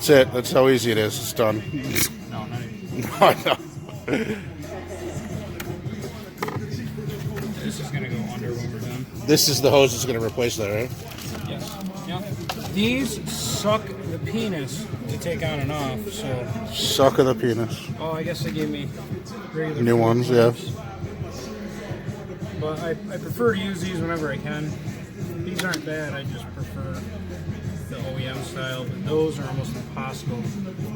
That's it. That's how easy it is. It's done. No, not even. No. This is going to go under when we're done. This is the hose that's going to replace that, right? Yes. Yeah. These suck the penis to take on and off, so... Suck of the penis. Oh, I guess they gave me regular... New ones, yeah. But I prefer to use these whenever I can. These aren't bad, I just prefer the OEM style, but those are almost impossible.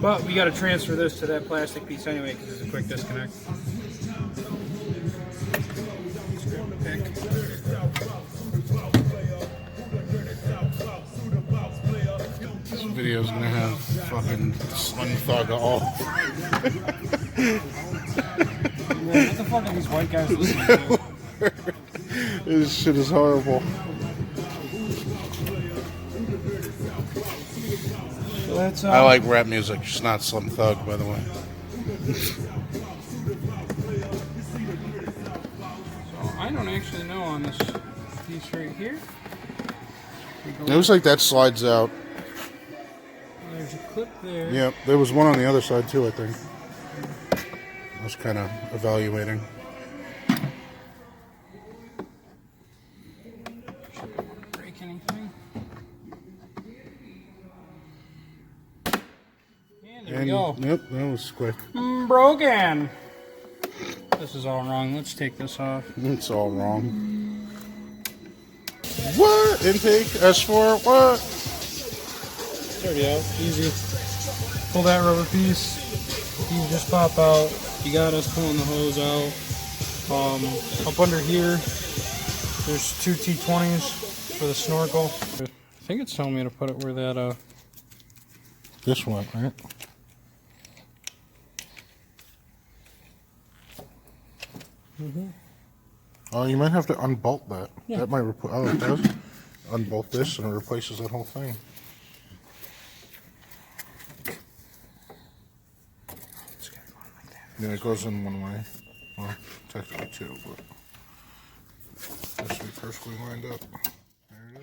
But we got to transfer this to that plastic piece anyway because it's a quick disconnect. Let's grab the pick. This video's gonna have fucking Slim Thug all. What the fuck are these white guys listening to? This shit is horrible. So that's, I like rap music, just not Slim Thug, by the way. So I don't actually know on this piece right here. It looks like that slides out. There's a clip there. Yep, there was one on the other side too, I think. I was kind of evaluating. Shouldn't break anything. And there we go. Yep, that was quick. Broken. This is all wrong. Let's take this off. It's all wrong. What? Intake? S4? What? It's already out. Easy. Pull that rubber piece. These just pop out. You got us pulling the hose out. Up under here, there's two T20s for the snorkel. I think it's telling me to put it where that, This one, right? Mm-hmm. Oh, you might have to unbolt that. Yeah. That might oh, it does. Unbolt this and it replaces that whole thing. It's gotta go on like that. Yeah, it goes in one way. Well, technically two, but this will be perfectly lined up. There it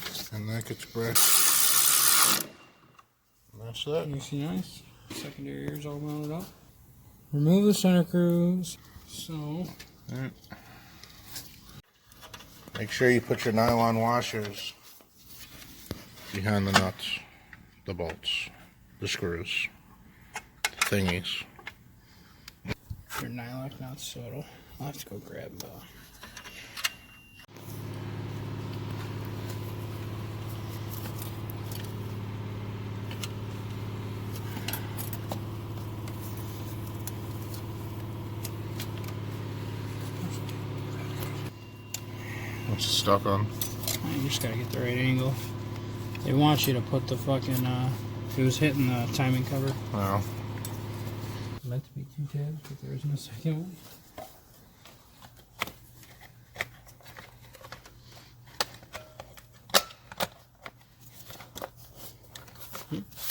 is. And that gets brushed. And that's that. You see nice? Secondary ears all mounted up. Remove the center screws. So. Right. Make sure you put your nylon washers behind the nuts, the bolts, the screws, thingies. Your nylon nuts, so I'll have to go grab What's it stuck on? You just gotta get the right angle. They want you to put the fucking, it was hitting the timing cover. Wow. Meant to be 2 tabs, but there isn't a second one.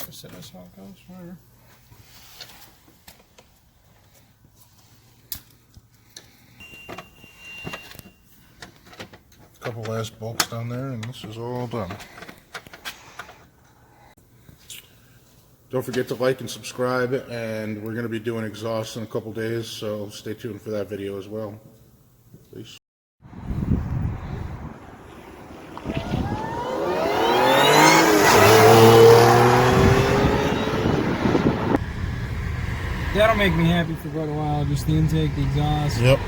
Guess that's how it goes, whatever. Couple last bolts down there and this is all done. Don't forget to like and subscribe, and we're going to be doing exhaust in a couple days, so stay tuned for that video as well. Peace. That'll make me happy for quite a while, just the intake, the exhaust. Yep.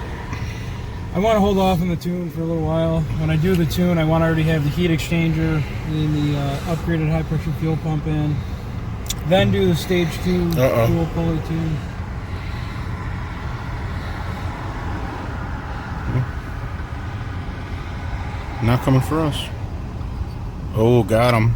I want to hold off on the tune for a little while. When I do the tune, I want to already have the heat exchanger and the upgraded high pressure fuel pump in. Then do the stage 2 dual pulley tune. Not coming for us. Oh, got him.